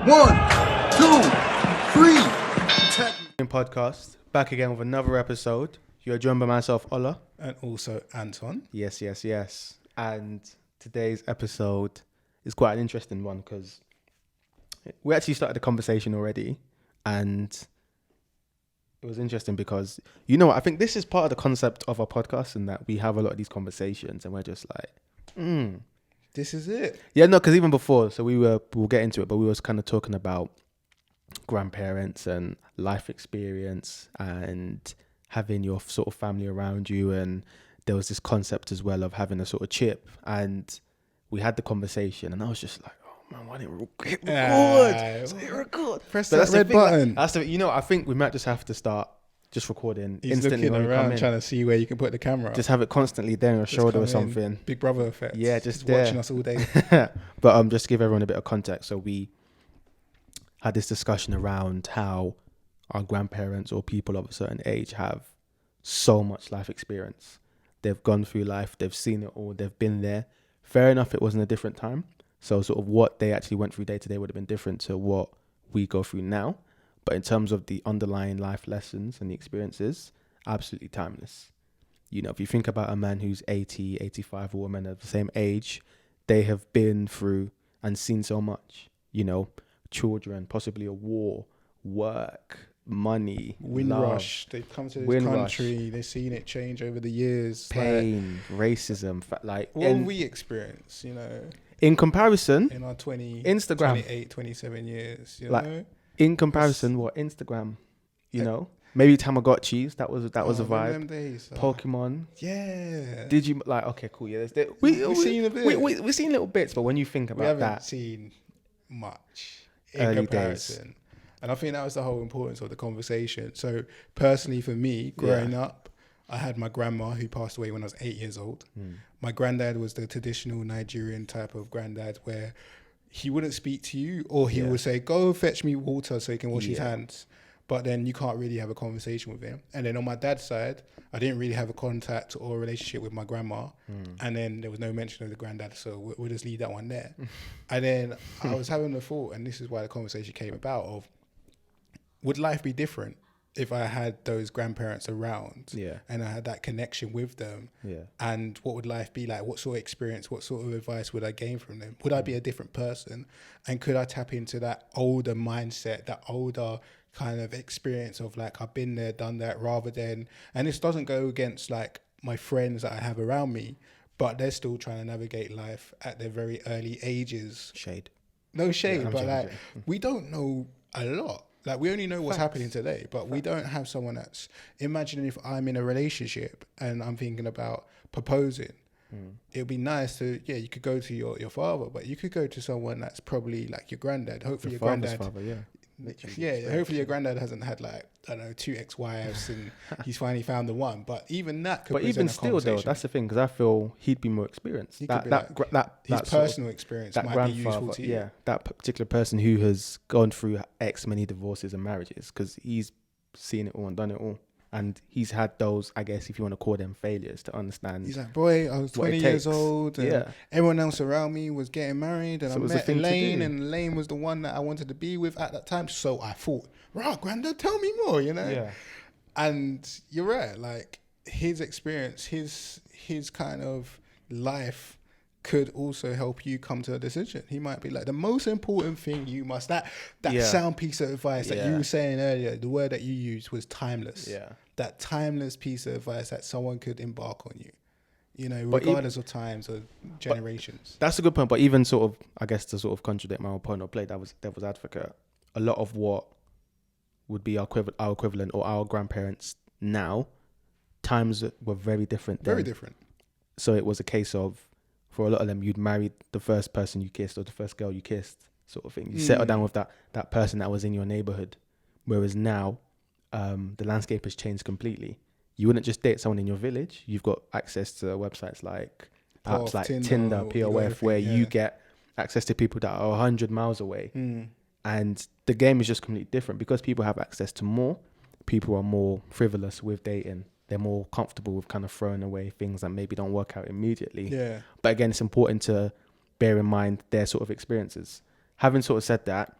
1, 2, 3. Podcast back again with another episode. You're joined by myself, Ola, and also Anton. Yes. And today's episode is quite an interesting one because we actually started the conversation already, and it was interesting because, you know what, I think this is part of the concept of our podcast, in that we have a lot of these conversations and we're just like, this is it. Yeah, no, because even before, so we'll get into it, but we was kind of talking about grandparents and life experience and having your sort of family around you, and there was this concept as well of having a sort of chip, and we had the conversation, and I was just like, oh man, why didn't we record? Press that red button. That's the, you know, I think we might just have to start just recording He's instantly looking when we come around in. trying to see where you can put the camera. Just have it constantly there on your shoulder or come something. in. Big Brother effect. Yeah, just watching us all day. But just to give everyone a bit of context, so we had this discussion around how our grandparents or people of a certain age have so much life experience. They've gone through life, they've seen it all, they've been there. Fair enough, it was in a different time. So sort of what they actually went through day to day would have been different to what we go through now. But in terms of the underlying life lessons and the experiences, absolutely timeless. You know, if you think about a man who's 80, 85, or women of the same age, they have been through and seen so much, you know, children, possibly a war, work, money, Windrush. They've come to this country. They've seen it change over the years. Pain, racism, what have we experienced, you know? In comparison, in our 28, 27 years, you know? In comparison, what Instagram, you know? Maybe Tamagotchis, that was a vibe. Them days, Pokemon. Yeah. Did you, like, okay, cool, yeah. We've seen a bit. We've seen little bits, but when you think about that. We haven't seen much in early comparison. Days. And I think that was the whole importance of the conversation. So personally for me, growing up, I had my grandma who passed away when I was 8 years old. My granddad was the traditional Nigerian type of granddad where he wouldn't speak to you, or he would say, go fetch me water so he can wash his hands. But then you can't really have a conversation with him. And then on my dad's side, I didn't really have a contact or a relationship with my grandma. And then there was no mention of the granddad, so we'll just leave that one there. And then I was having the thought, and this is why the conversation came about, of would life be different if I had those grandparents around and I had that connection with them? And what would life be like? What sort of experience, what sort of advice would I gain from them? Would I be a different person? And could I tap into that older mindset, that older kind of experience of like, I've been there, done that, rather than, and this doesn't go against like my friends that I have around me, but they're still trying to navigate life at their very early ages. No shade, but like, we don't know a lot. Like, we only know what's happening today, but we don't have someone that's, imagining if I'm in a relationship and I'm thinking about proposing, it would be nice to, you could go to your father, but you could go to someone that's probably like your granddad. Hopefully your granddad, hopefully your granddad hasn't had like, I don't know, 2 ex-wives and he's finally found the one. But even that could present a conversation. But even still though, that's the thing, because I feel he'd be more experienced. His personal experience might be useful to you. Yeah, that particular person who has gone through X many divorces and marriages, because he's seen it all and done it all. And he's had those, I guess, if you want to call them failures, to understand. He's like, boy, I was 20 years old and everyone else around me was getting married, and so I met Elaine, and Elaine was the one that I wanted to be with at that time. So I thought, right, granddad, tell me more, you know? Yeah. And you're right, like his experience, his kind of life could also help you come to a decision. He might be like, the most important thing you must, that sound piece of advice that you were saying earlier, the word that you used was timeless. That timeless piece of advice that someone could embark on you, you know, regardless of times or generations. That's a good point. But even sort of, I guess, to sort of contradict my own point or play devil's advocate, a lot of what would be our equivalent or our grandparents now, times were very different then. Very different. So it was a case of, for a lot of them, you'd married the first person you kissed or the first girl you kissed, sort of thing. You settle down with that person that was in your neighborhood. Whereas now, the landscape has changed completely. You wouldn't just date someone in your village. You've got access to websites like apps like Tinder, POF, where you get access to people that are 100 miles away. And the game is just completely different because people have access to more. People are more frivolous with dating. They're more comfortable with kind of throwing away things that maybe don't work out immediately. But again, it's important to bear in mind their sort of experiences. Having sort of said that,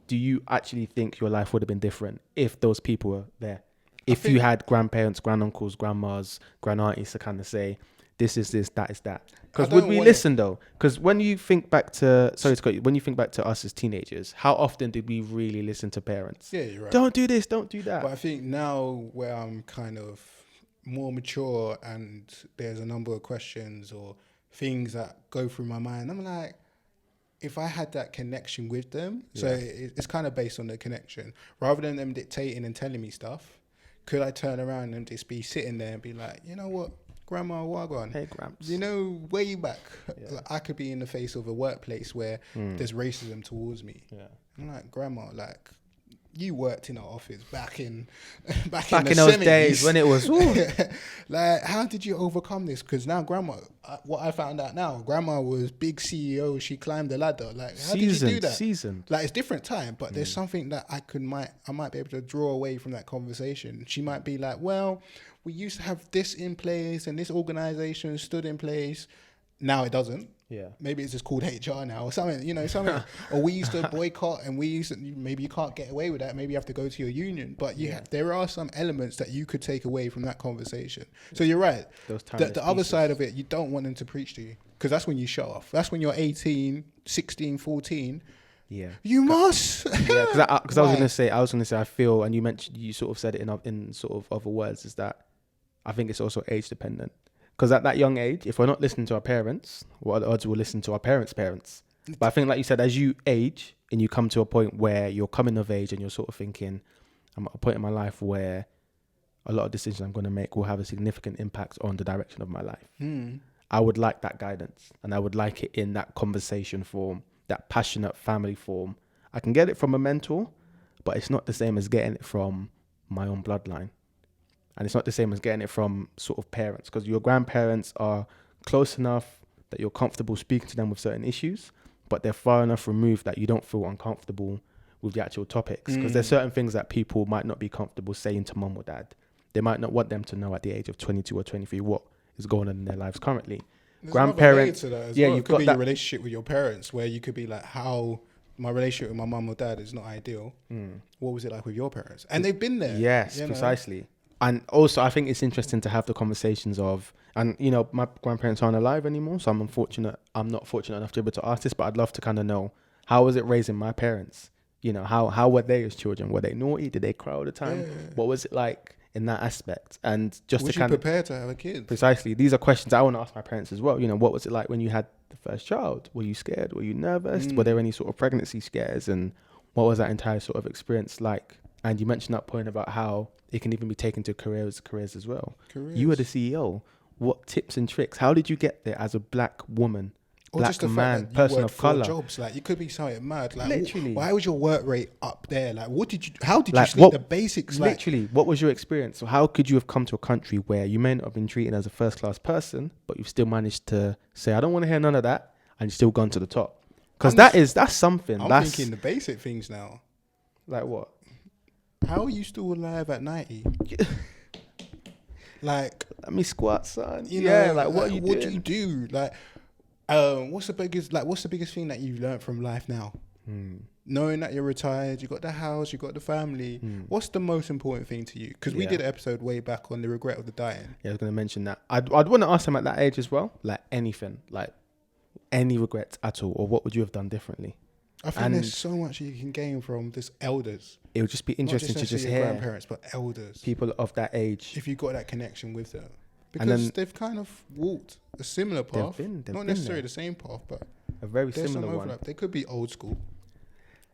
do you actually think your life would have been different if those people were there? If you had grandparents, granduncles, grandmas, grandaunties to kind of say, this is this, that is that. Because would we listen though? Because when you think back to, sorry to cut you, when you think back to us as teenagers, how often did we really listen to parents? Yeah, you're right. Don't do this, don't do that. But I think now where I'm kind of more mature and there's a number of questions or things that go through my mind, I'm like, if I had that connection with them, so it's kind of based on the connection, rather than them dictating and telling me stuff, could I turn around and just be sitting there and be like, you know what, Grandma, Wagwan, hey, Gramps. you know, way back, I could be in the face of a workplace where there's racism towards me. Yeah. I'm like, Grandma, like, you worked in our office back in those 70s. Days when it was like, how did you overcome this? Because now Grandma, what I found out now, Grandma was big CEO. She climbed the ladder. Like, how did you do that? Like, it's different time, but there's something that I might be able to draw away from that conversation. She might be like, well, we used to have this in place and this organization stood in place. Now it doesn't. Yeah. Maybe it's just called HR now or something, you know, something. Or we used to boycott and maybe you can't get away with that. Maybe you have to go to your union. But there are some elements that you could take away from that conversation. So you're right. The other side of it, you don't want them to preach to you because that's when you show off. That's when you're 18, 16, 14. Yeah. You must. Yeah, because I was going to say, I feel, and you sort of said it in sort of other words, is that I think it's also age dependent. Because at that young age, if we're not listening to our parents, what are the odds we'll listen to our parents' parents? But I think, like you said, as you age and you come to a point where you're coming of age and you're sort of thinking, I'm at a point in my life where a lot of decisions I'm going to make will have a significant impact on the direction of my life. I would like that guidance, and I would like it in that conversation form, that passionate family form. I can get it from a mentor, but it's not the same as getting it from my own bloodline. And it's not the same as getting it from sort of parents, because your grandparents are close enough that you're comfortable speaking to them with certain issues, but they're far enough removed that you don't feel uncomfortable with the actual topics. Because there's certain things that people might not be comfortable saying to mum or dad. They might not want them to know at the age of 22 or 23 what is going on in their lives currently. There's grandparents, to that as well. You've got that your relationship with your parents, where you could be like, how my relationship with my mum or dad is not ideal. What was it like with your parents? And they've been there. Yes, precisely. And also, I think it's interesting to have the conversations of, and you know, my grandparents aren't alive anymore, so I'm not fortunate enough to be able to ask this, but I'd love to kind of know, how was it raising my parents? You know, how were they as children? Were they naughty? Did they cry all the time? Yeah. What was it like in that aspect? And just was to kind of prepare to have a kid? Precisely. These are questions I want to ask my parents as well. You know, what was it like when you had the first child? Were you scared? Were you nervous? Were there any sort of pregnancy scares? And what was that entire sort of experience like? And you mentioned that point about how it can even be taken to careers as well. You were the CEO. What tips and tricks? How did you get there as a black woman, or black man, person of color? Jobs, like, you could be something mad. Like, literally, why was your work rate up there? Like, how did you sleep? The basics. Literally, what was your experience? So how could you have come to a country where you may not have been treated as a first class person, but you've still managed to say, I don't want to hear none of that, and you've still gone to the top? Because that's something. I'm thinking the basic things now. Like what? How are you still alive at 90? Like, let me squat, son. You know, like what are you doing? What do you do? Like, what's the biggest thing that you've learned from life now? Knowing that you're retired, you got the house, you got the family. What's the most important thing to you? Because we did an episode way back on the regret of the dying. Yeah, I was going to mention that. I'd want to ask them at that age as well, like anything, like any regrets at all, or what would you have done differently? I think there's so much you can gain from this elders. It would just be interesting to just hear grandparents, but elders, people of that age, if you got that connection with them, because they've kind of walked a similar path, not necessarily the same path, but a very similar one. They could be old school.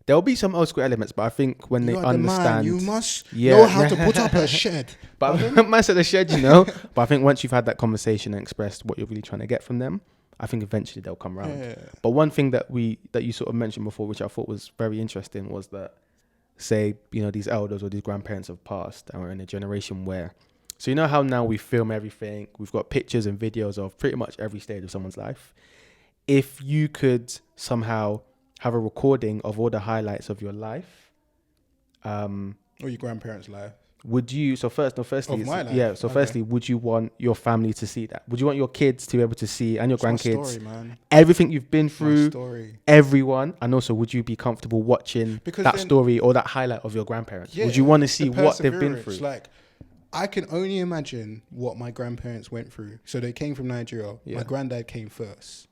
There'll be some old school elements, but I think when they understand, you must know how to put up a shed. But I might at the shed, you know. But I think once you've had that conversation and expressed what you're really trying to get from them, I think eventually they'll come around. Yeah. But one thing that you sort of mentioned before, which I thought was very interesting, was that, say, you know, these elders or these grandparents have passed, and we're in a generation where, so you know how now we film everything, we've got pictures and videos of pretty much every stage of someone's life. If you could somehow have a recording of all the highlights of your life, or your grandparents' life, would you? So firstly, Of my life? yeah. So Okay. firstly, would you want your family to see that? Would you want your kids to be able to see and your It's my grandkids story, man. everything you've been My through, story. everyone, and also would you be comfortable watching Because that then- story or that highlight of your grandparents? Yeah, Would you want to the see what they've been perseverance, through? Like, I can only imagine what my grandparents went through. So they came from Nigeria. Yeah. My granddad came first.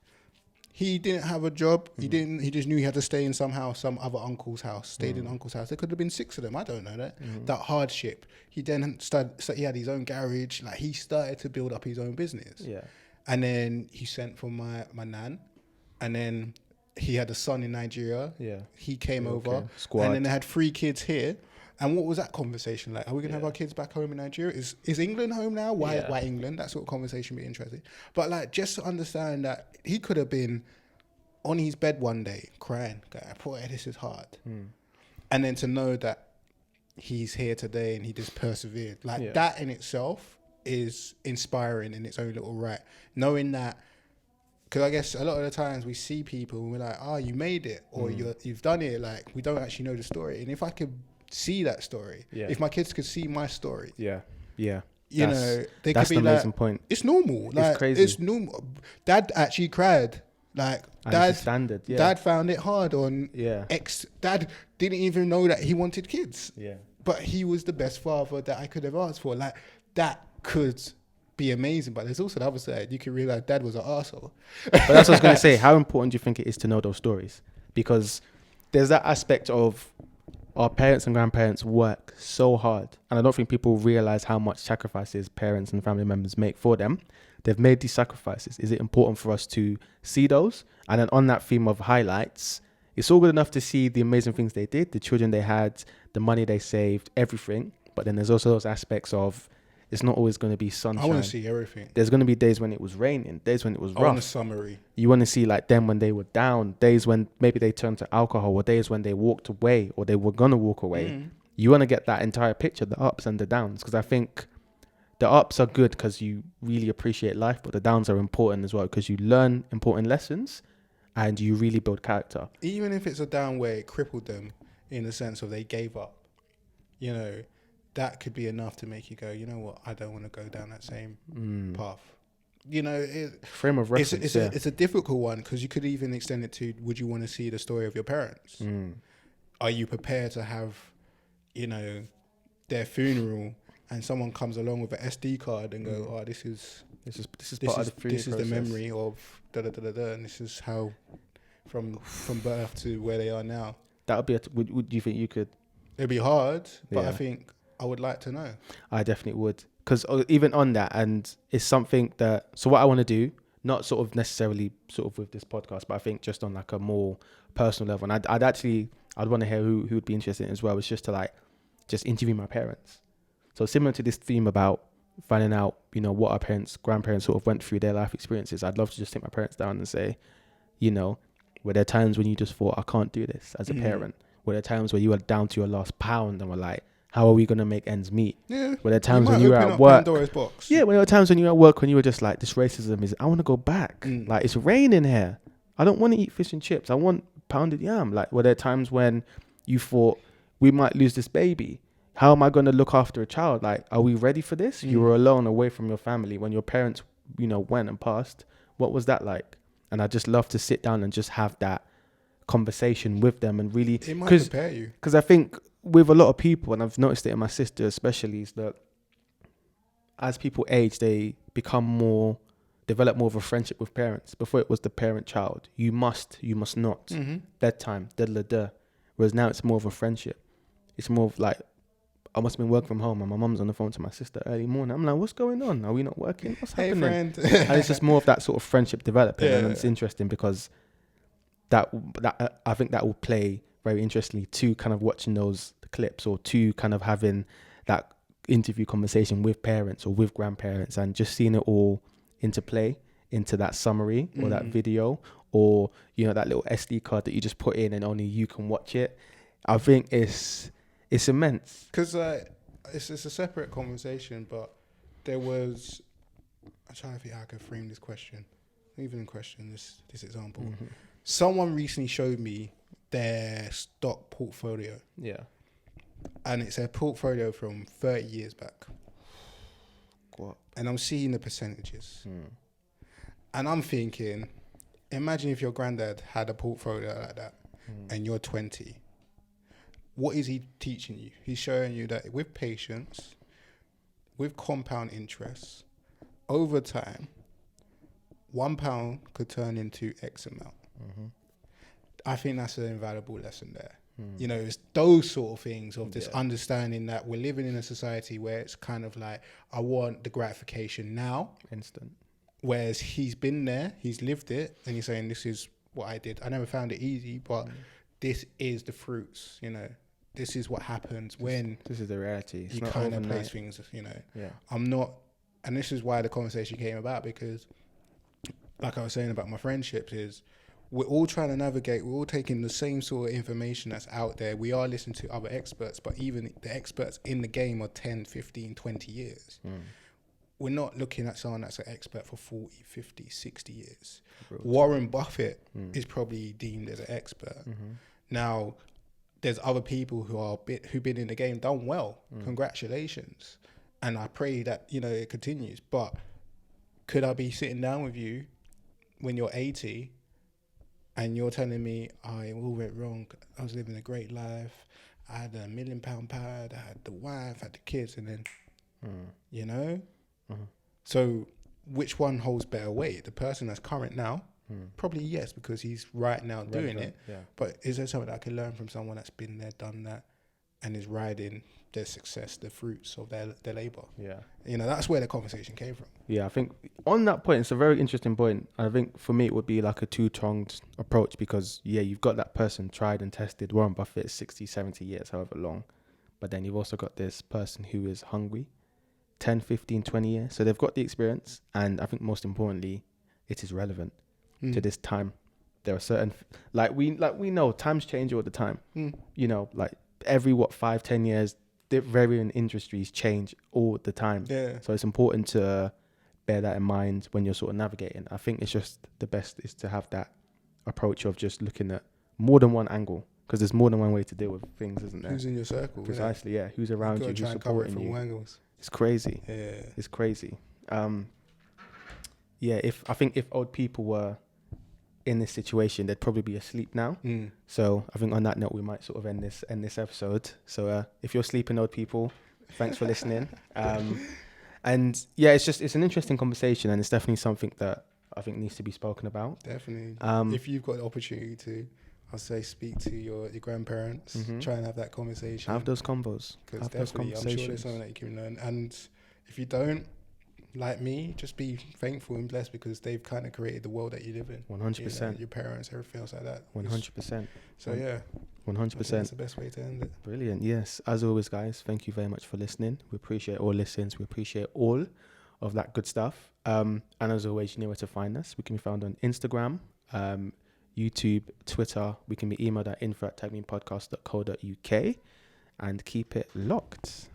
He didn't have a job. He didn't. He just knew he had to stay in some other uncle's house. Stayed in uncle's house. There could have been 6 of them. I don't know that. That hardship. He then started. He had his own garage. Like, he started to build up his own business. Yeah. And then he sent for my nan, and then he had a son in Nigeria. Yeah. He came Okay. over, Squad. and then they had 3 kids here. And what was that conversation like? Are we gonna have Yeah. our kids back home in Nigeria? Is England home now? Why Yeah. why England? That sort of conversation would be interesting. But like, just to understand that he could have been on his bed one day crying, going, "Boy, this is hard," and then to know that he's here today and he just persevered, like Yeah. that in itself is inspiring in its own little right. Knowing that, because I guess a lot of the times we see people and we're like, "Oh, you made it," or "You've done it." Like, we don't actually know the story. And if I could see that story, Yeah. if my kids could see my story, Yeah. Yeah. you That's- know, they that's could be an amazing like, point. it's normal. Like, crazy. It's normal. Dad actually cried. Like, And dad, it's a standard. Yeah. dad found it hard on Yeah. Dad didn't even know that he wanted kids, Yeah. but he was the best father that I could have asked for. Like, that could be amazing. But there's also the other side. You can realize dad was an arsehole. But that's what I was going to say. How important do you think it is to know those stories? Because there's that aspect of our parents and grandparents work so hard. And I don't think people realize how much sacrifices parents and family members make for them. They've made these sacrifices. Is it important for us to see those? And then on that theme of highlights, it's all good enough to see the amazing things they did, the children they had, the money they saved, everything. But then there's also those aspects of it's not always going to be sunshine. I want to see everything. There's going to be days when it was raining, days when it was I want a rough. summary. You want to see like them when they were down, days when maybe they turned to alcohol, or days when they walked away or they were going to walk away. You want to get that entire picture, the ups and the downs, because I think the ups are good because you really appreciate life, but the downs are important as well because you learn important lessons and you really build character. Even if it's a down where it crippled them in the sense of they gave up, you know, that could be enough to make you go, you know what, I don't want to go down that same path. You know, Frame of reference. it's a difficult one because you could even extend it to, would you want to see the story of your parents? Are you prepared to have, you know, their funeral and someone comes along with an SD card and go, oh, this is part of the funeral this is the process. memory of da da da da da, and this is how from birth to where they are now. That would be. Would you think you could? It'd be hard, but Yeah. I think I would like to know. I definitely would, because even on that, and it's something that. So what I want to do, not sort of necessarily sort of with this podcast, but I think just on like a more personal level, and I'd want to hear who would be interested in it as well. It's just to just interview my parents. So similar to this theme about finding out, you know, what our parents, grandparents sort of went through, their life experiences. I'd love to just take my parents down and say, you know, were there times when you just thought, I can't do this as a parent? Were there times where you were down to your last pound and were like, how are we going to make ends meet? Yeah. Were there times when might you were open at up work? Pandora's box. Yeah, when there were times when you were at work when you were just like, this racism is, I want to go back. Like, it's raining here. I don't want to eat fish and chips. I want pounded yam. Like, were there times when you thought, we might lose this baby? How am I going to look after a child? Like, are we ready for this? You were alone away from your family when your parents, you know, went and passed. What was that like? And I just love to sit down and just have that conversation with them and really, It might prepare you. because I think with a lot of people, and I've noticed it in my sister especially, is that as people age, they develop more of a friendship with parents. Before it was the parent-child. You must not. Bedtime, da-da-da. Whereas now it's more of a friendship. It's more of like, I must have been working from home and my mum's on the phone to my sister early morning. I'm like, what's going on? Are we not working? What's happening? Friend. And it's just more of that sort of friendship developing. Yeah. And it's interesting because that I think that will play very interestingly to kind of watching those clips or to kind of having that interview conversation with parents or with grandparents and just seeing it all interplay into that summary or that video or, you know, that little SD card that you just put in and only you can watch it. I think it's immense. Because it's a separate conversation, but there was, I'm trying to think how I can frame this question. Even in question, this example. Someone recently showed me their stock portfolio. Yeah. and it's a portfolio from 30 years back. What? And I'm seeing the percentages. And I'm thinking, imagine if your granddad had a portfolio like that and you're 20. What is he teaching you? He's showing you that with patience, with compound interest, over time, £1 could turn into X amount. I think that's an invaluable lesson there. You know, it's those sort of things of this understanding that we're living in a society where it's kind of like, I want the gratification now. Instant. Whereas he's been there, he's lived it, and he's saying, this is what I did. I never found it easy, but this is the fruits, you know. This is what happens when... This is the reality. You kind of place things, you know. Yeah. I'm not... And this is why the conversation came about, because like I was saying about my friendships is, we're all trying to navigate, we're all taking the same sort of information that's out there. We are listening to other experts, but even the experts in the game are 10, 15, 20 years. We're not looking at someone that's an expert for 40, 50, 60 years. Warren Buffett is probably deemed as an expert. Now, there's other people who've been in the game, done well. Congratulations. And I pray that, you know, it continues. But could I be sitting down with you when you're 80 and you're telling me, it all went wrong, I was living a great life, I had £1 million pad, I had the wife, I had the kids, and then, you know? So which one holds better weight? The person that's current now? Probably yes, because he's right now doing it. Yeah. But is there something that I can learn from someone that's been there, done that, and is riding their success, the fruits of their labor? Yeah. You know, that's where the conversation came from. Yeah, I think on that point, it's a very interesting point. I think for me, it would be like a two-pronged approach because, yeah, you've got that person tried and tested. Warren Buffett, 60, 70 years, however long. But then you've also got this person who is hungry, 10, 15, 20 years. So they've got the experience. And I think most importantly, it is relevant to this time. There are certain, we know times change all the time. You know, like every 5-10 years, the varying industries change all the time. Yeah. So it's important to bear that in mind when you're sort of navigating. I think it's just the best is to have that approach of just looking at more than one angle, because there's more than one way to deal with things, isn't there? Who's in your circle? Precisely, yeah. Who's around you, who's supporting you. Angles. It's crazy. Yeah. It's crazy. Yeah, I think if old people were in this situation, they'd probably be asleep now. So I think on that note, we might sort of end this episode. So if you're sleeping, old people, thanks for listening. And yeah, it's an interesting conversation, and it's definitely something that I think needs to be spoken about. Definitely. If you've got the opportunity to, I'll say speak to your grandparents, try and have that conversation. Have those combos. Because definitely, I'm sure there's something that you can learn. And if you don't, like me, just be thankful and blessed because they've kind of created the world that you live in. 100%. You know, your parents, everything else like that. 100%. So yeah. 100%. That's the best way to end it. Brilliant. Yes. As always, guys, thank you very much for listening. We appreciate all listens. We appreciate all of that good stuff. And as always, you know where to find us. We can be found on Instagram, YouTube, Twitter. We can be emailed at info@tagmepodcast.co.uk and keep it locked.